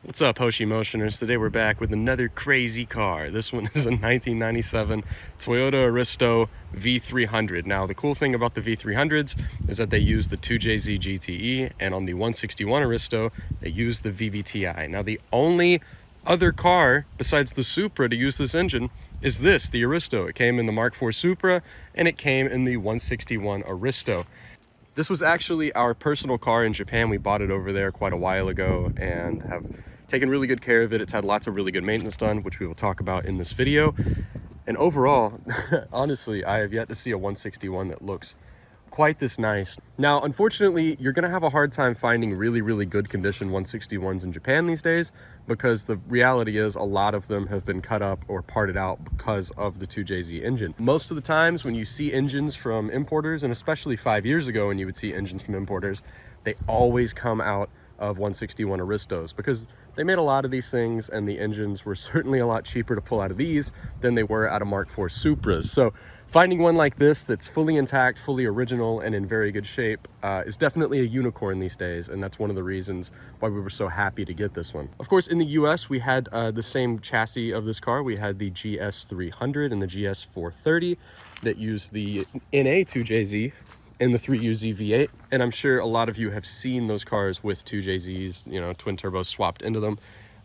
What's up, Hoshi Motioners? Today we're back with another crazy car. This one is a 1997 Toyota Aristo V300. Now, the cool thing about the V300s is that they use the 2JZ GTE, and on the 161 Aristo, they use the VVTi. Now, the only other car besides the Supra to use this engine is this, the Aristo. It came in the Mark IV Supra, and it came in the 161 Aristo. This was actually our personal car in Japan. We bought it over there quite a while ago and have taken really good care of it. It's had lots of really good maintenance done, which we will talk about in this video. And overall, honestly, I have yet to see a 161 that looks quite this nice. Now, unfortunately, you're gonna have a hard time finding really good condition 161s in Japan these days, because the reality is a lot of them have been cut up or parted out because of the 2JZ engine. Most of the times when you see engines from importers, and especially 5 years ago when you would see engines from importers, they always come out of 161 Aristos because they made a lot of these things, and the engines were certainly a lot cheaper to pull out of these than they were out of Mark IV Supras. So finding one like this that's fully intact, fully original, and in very good shape is definitely a unicorn these days, and that's one of the reasons why we were so happy to get this one. Of course, in the US, we had the same chassis of this car. We had the GS300 and the GS430 that used the NA 2JZ and the 3UZ V8, and I'm sure a lot of you have seen those cars with 2JZs, you know, twin turbos swapped into them.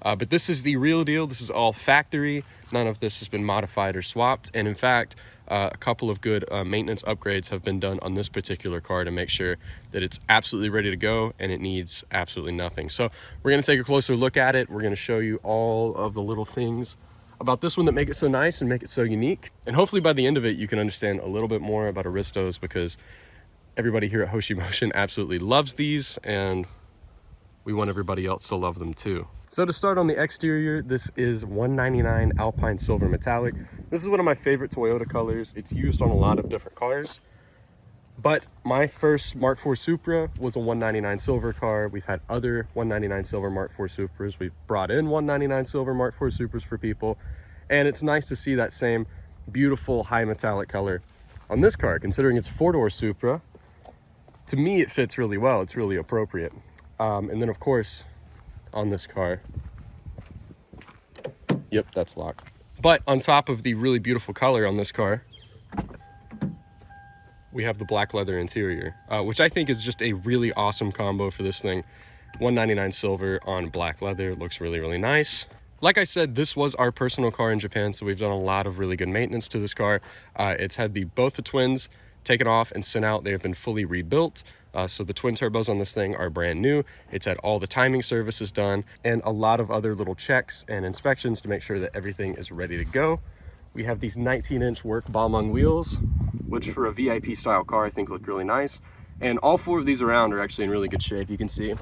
But this is the real deal. This is all factory. None of this has been modified or swapped. And in fact, a couple of good maintenance upgrades have been done on this particular car to make sure that it's absolutely ready to go and it needs absolutely nothing. So we're gonna take a closer look at it. We're gonna show you all of the little things about this one that make it so nice and make it so unique. And hopefully by the end of it, you can understand a little bit more about Aristos, because everybody here at Hoshi Motion absolutely loves these, and we want everybody else to love them too. So to start on the exterior, this is 199 Alpine Silver Metallic. This is one of my favorite Toyota colors. It's used on a lot of different cars, but my first Mark IV Supra was a 199 silver car. We've had other 199 silver Mark IV Supras. We've brought in 199 silver Mark IV Supras for people, and it's nice to see that same beautiful high metallic color on this car. Considering it's a four-door Supra, to me it fits really well. It's really appropriate. And then of course on this car, yep, that's locked. But on top of the really beautiful color on this car, we have the black leather interior, which I think is just a really awesome combo for this thing. 199 silver on black leather looks really nice. Like I said, this was our personal car in Japan, so we've done a lot of really good maintenance to this car. It's had both the twins taken off and sent out. They have been fully rebuilt. So the twin turbos on this thing are brand new. It's had all the timing services done and a lot of other little checks and inspections to make sure that everything is ready to go. We have these 19-inch work Balmung wheels, which for a VIP style car I think look really nice. And all four of these around are actually in really good shape. You can see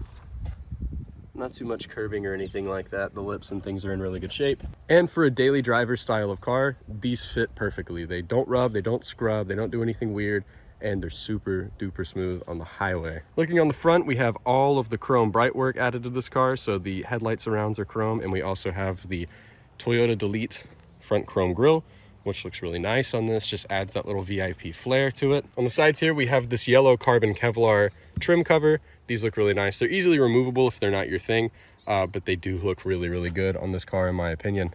not too much curving or anything like that. The lips and things are in really good shape. And for a daily driver style of car, these fit perfectly. They don't rub, they don't scrub, they don't do anything weird, and they're super duper smooth on the highway. Looking on the front, we have all of the chrome bright work added to this car. So the headlight surrounds are chrome, and we also have the Toyota Delete front chrome grille, which looks really nice on this. Just adds that little VIP flair to it. On the sides here, we have this yellow carbon Kevlar trim cover. These look really nice. They're easily removable if they're not your thing, but they do look really good on this car in my opinion.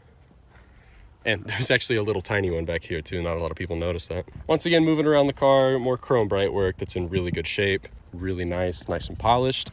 And there's actually a little tiny one back here too. Not a lot of people notice that. Once again, moving around the car, more chrome bright work that's in really good shape. Really nice and polished.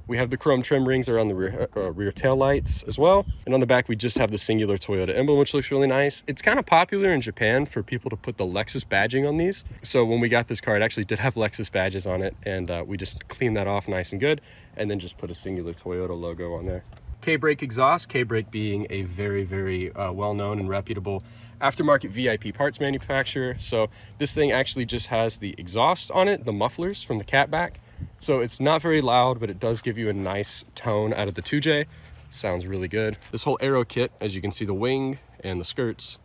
We have the chrome trim rings around the rear tail lights as well. And on the back, we just have the singular Toyota emblem, which looks really nice. It's kind of popular in Japan for people to put the Lexus badging on these. So when we got this car, it actually did have Lexus badges on it, and we just cleaned that off nice and good, and then just put a singular Toyota logo on there. K-brake exhaust, K-brake being a very well-known and reputable aftermarket VIP parts manufacturer. So this thing actually just has the exhaust on it, the mufflers from the catback. So it's not very loud, but it does give you a nice tone out of the 2J. Sounds really good. This whole aero kit, as you can see, the wing and the skirts,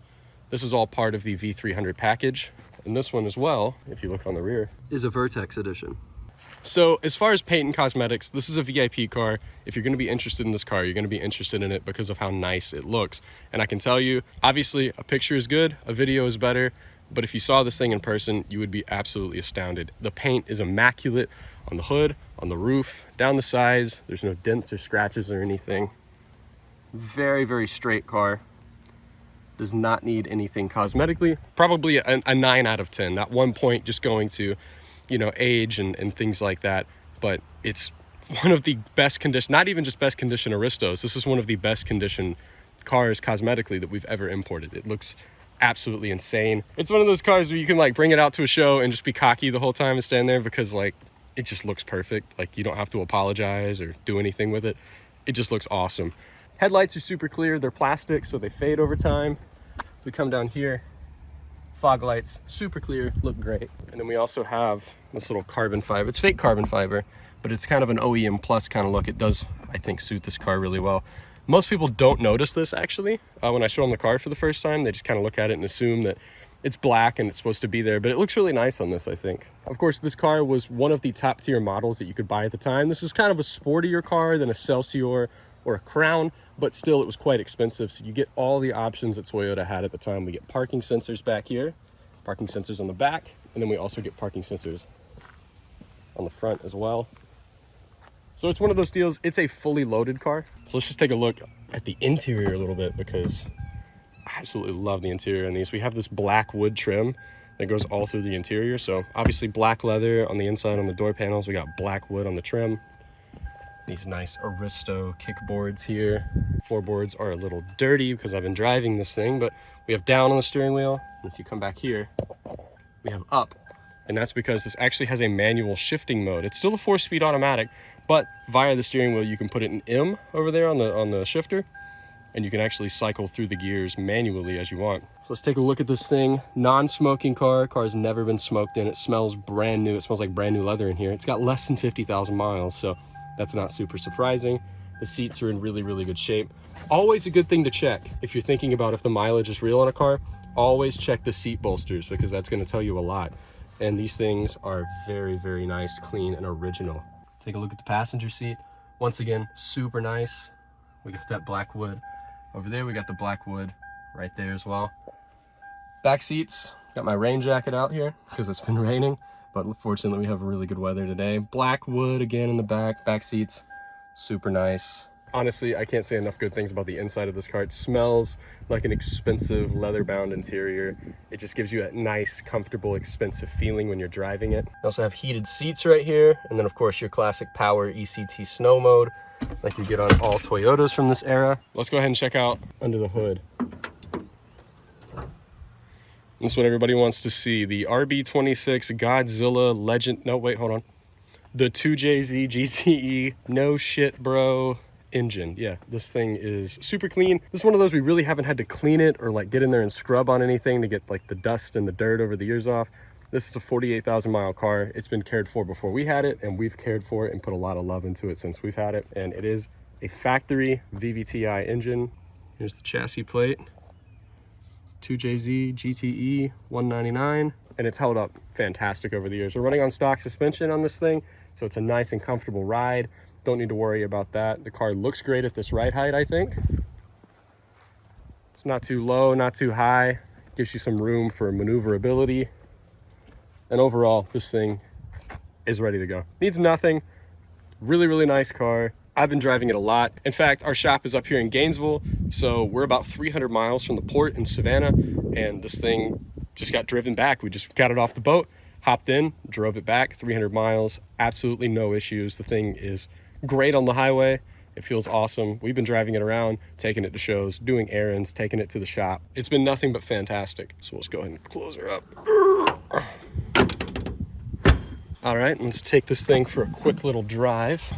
this is all part of the V300 package. And this one as well, if you look on the rear, is a Vertex edition. So as far as paint and cosmetics, this is a VIP car. If you're going to be interested in this car, you're going to be interested in it because of how nice it looks. And I can tell you, obviously a picture is good, a video is better, but if you saw this thing in person, you would be absolutely astounded. The paint is immaculate on the hood, on the roof, down the sides. There's no dents or scratches or anything. Very, very straight car. Does not need anything cosmetically. Probably a 9 out of 10. Not one point just going to, you know, age and things like that. But it's one of the best condition, not even just best condition Aristos. This is one of the best condition cars cosmetically that we've ever imported. It looks absolutely insane. It's one of those cars where you can like bring it out to a show and just be cocky the whole time and stand there because like it just looks perfect. Like you don't have to apologize or do anything with it. It just looks awesome. Headlights are super clear. They're plastic, so they fade over time. We come down here, fog lights, super clear, look great. And then we also have this little carbon fiber. It's fake carbon fiber, but it's kind of an OEM plus kind of look. It does, I think, suit this car really well. Most people don't notice this actually. When I show them the car for the first time, they just kind of look at it and assume that it's black and it's supposed to be there, but it looks really nice on this, I think. Of course, this car was one of the top tier models that you could buy at the time. This is kind of a sportier car than a Celsior or a Crown, but still it was quite expensive. So you get all the options that Toyota had at the time. We get parking sensors back here, parking sensors on the back, and then we also get parking sensors on the front as well. So it's one of those deals, it's a fully loaded car. So let's just take a look at the interior a little bit because I absolutely love the interior on these. We have this black wood trim that goes all through the interior. So obviously black leather on the inside on the door panels. We got black wood on the trim. These nice Aristo kickboards here. Floorboards are a little dirty because I've been driving this thing, but we have down on the steering wheel. And if you come back here, we have up. And that's because this actually has a manual shifting mode. It's still a 4-speed automatic, but via the steering wheel, you can put it in M over there on the shifter, and you can actually cycle through the gears manually as you want. So let's take a look at this thing. Non-smoking car. Car's never been smoked in. It smells brand new. It smells like brand new leather in here. It's got less than 50,000 miles, so that's not super surprising. The seats are in really, really good shape. Always a good thing to check if you're thinking about if the mileage is real on a car. Always check the seat bolsters because that's going to tell you a lot. And these things are very, very nice, clean, and original. Take a look at the passenger seat. Once again, super nice. We got that black wood over there. We got the black wood right there as well. Back seats, got my rain jacket out here because it's been raining, but fortunately we have really good weather today. Black wood again in the back seats, super nice. Honestly, I can't say enough good things about the inside of this car. It smells like an expensive leather-bound interior. It just gives you a nice, comfortable, expensive feeling when you're driving it. You also have heated seats right here, and then of course your classic power ECT snow mode, like you get on all Toyotas from this era. Let's go ahead and check out under the hood. This is what everybody wants to see. The RB26 Godzilla Legend, no wait, hold on. The 2JZ GTE, no shit bro. Engine. Yeah, this thing is super clean. This is one of those we really haven't had to clean it or like get in there and scrub on anything to get like the dust and the dirt over the years off. This is a 48,000 mile car. It's been cared for before we had it, and we've cared for it and put a lot of love into it since we've had it. And it is a factory VVTi engine. Here's the chassis plate. 2JZ GTE 199, and it's held up fantastic over the years. We're running on stock suspension on this thing, so it's a nice and comfortable ride. Don't need to worry about that. The car looks great at this ride height, I think. It's not too low, not too high. Gives you some room for maneuverability. And overall, this thing is ready to go. Needs nothing. Really, really nice car. I've been driving it a lot. In fact, our shop is up here in Gainesville, so we're about 300 miles from the port in Savannah, and this thing just got driven back. We just got it off the boat, hopped in, drove it back 300 miles. Absolutely no issues. The thing is great on the highway. It feels awesome. We've been driving it around, taking it to shows, doing errands, taking it to the shop. It's been nothing but fantastic. So let's go ahead and close her up. All right, let's take this thing for a quick little drive.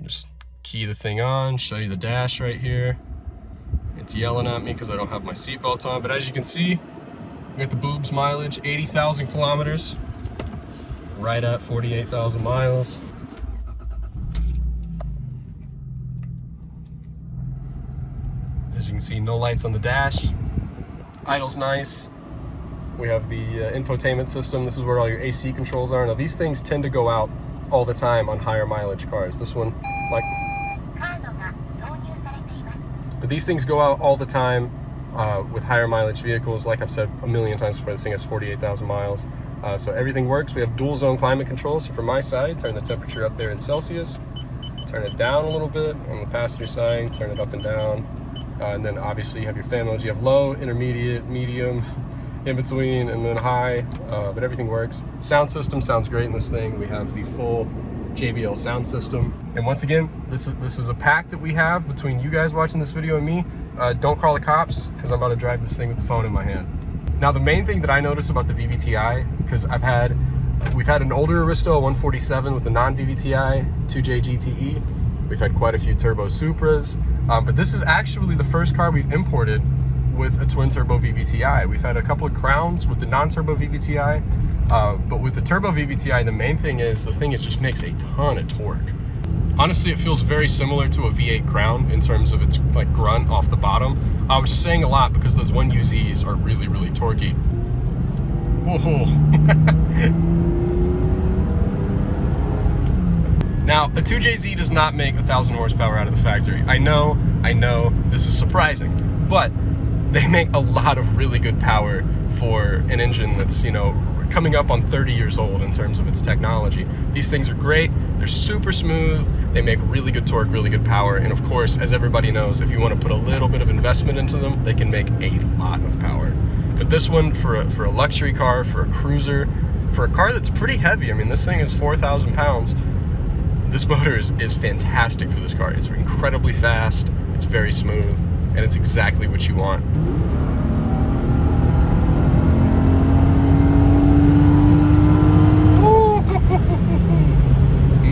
Just key the thing on, show you the dash right here. It's yelling at me because I don't have my seatbelt on, but as you can see, we got the boobs mileage, 80,000 kilometers. Right at 48,000 miles. As you can see, no lights on the dash. Idle's nice. We have the infotainment system. This is where all your AC controls are. Now these things tend to go out all the time on higher mileage cars. This one, like, but these things go out all the time with higher mileage vehicles. Like I've said a million times before, this thing has 48,000 miles. So everything works. We have dual zone climate control. So from my side, turn the temperature up there in Celsius, turn it down a little bit on the passenger side, turn it up and down. And then obviously you have your fan modes. You have low, intermediate, medium, in between, and then high, but everything works. Sound system sounds great in this thing. We have the full JBL sound system. And once again, this is a pact that we have between you guys watching this video and me. Don't call the cops, because I'm about to drive this thing with the phone in my hand. Now, the main thing that I notice about the VVTi, because we've had an older Aristo 147 with the non-VVTi 2J GTE. We've had quite a few turbo Supras, but this is actually the first car we've imported with a twin turbo VVTi. We've had a couple of Crowns with the non-turbo VVTi, but with the turbo VVTi, the main thing is the thing just makes a ton of torque. Honestly, it feels very similar to a V8 Crown in terms of its like grunt off the bottom, which is saying a lot because those 1UZs are really, really torquey. Whoa. Now, a 2JZ does not make 1,000 horsepower out of the factory. I know, this is surprising, but they make a lot of really good power for an engine that's, you know, coming up on 30 years old in terms of its technology. These things are great, they're super smooth, they make really good torque, really good power, and of course, as everybody knows, if you want to put a little bit of investment into them, they can make a lot of power. But this one, for a luxury car, for a cruiser, for a car that's pretty heavy, I mean, this thing is 4,000 pounds, this motor is fantastic for this car. It's incredibly fast, it's very smooth, and it's exactly what you want.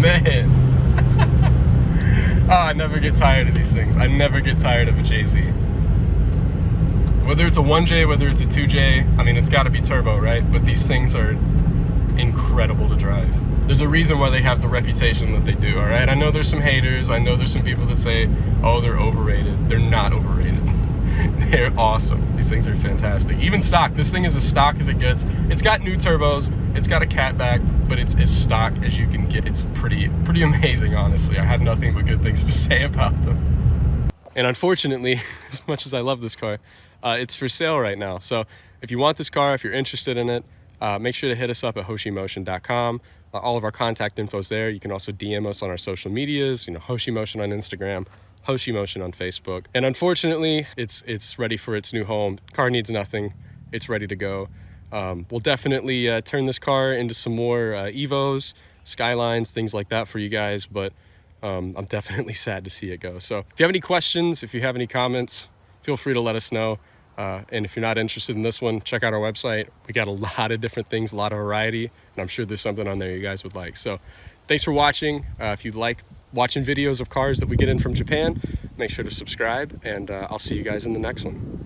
Man. Oh, I never get tired of these things. I never get tired of a JZ. Whether it's a 1J, whether it's a 2J, I mean, it's got to be turbo, right? But these things are incredible to drive. There's a reason why they have the reputation that they do, all right? I know there's some haters. I know there's some people that say, oh, they're overrated. They're not overrated. They're awesome. These things are fantastic. Even stock, this thing is as stock as it gets. It's got new turbos, it's got a catback, but it's as stock as you can get. It's pretty amazing, honestly. I have nothing but good things to say about them. And unfortunately, as much as I love this car, it's for sale right now. So if you want this car, if you're interested in it, make sure to hit us up at hoshimotion.com. All of our contact info is there. You can also DM us on our social medias, you know, Hoshi Motion on Instagram, Hoshi Motion on Facebook. And unfortunately, it's ready for its new home. Car needs nothing. It's ready to go. We'll definitely turn this car into some more Evos, Skylines, things like that for you guys, but I'm definitely sad to see it go. So if you have any questions, if you have any comments, feel free to let us know. And if you're not interested in this one, check out our website. We got a lot of different things, a lot of variety, and I'm sure there's something on there you guys would like. So thanks for watching. If you like watching videos of cars that we get in from Japan, make sure to subscribe, and I'll see you guys in the next one.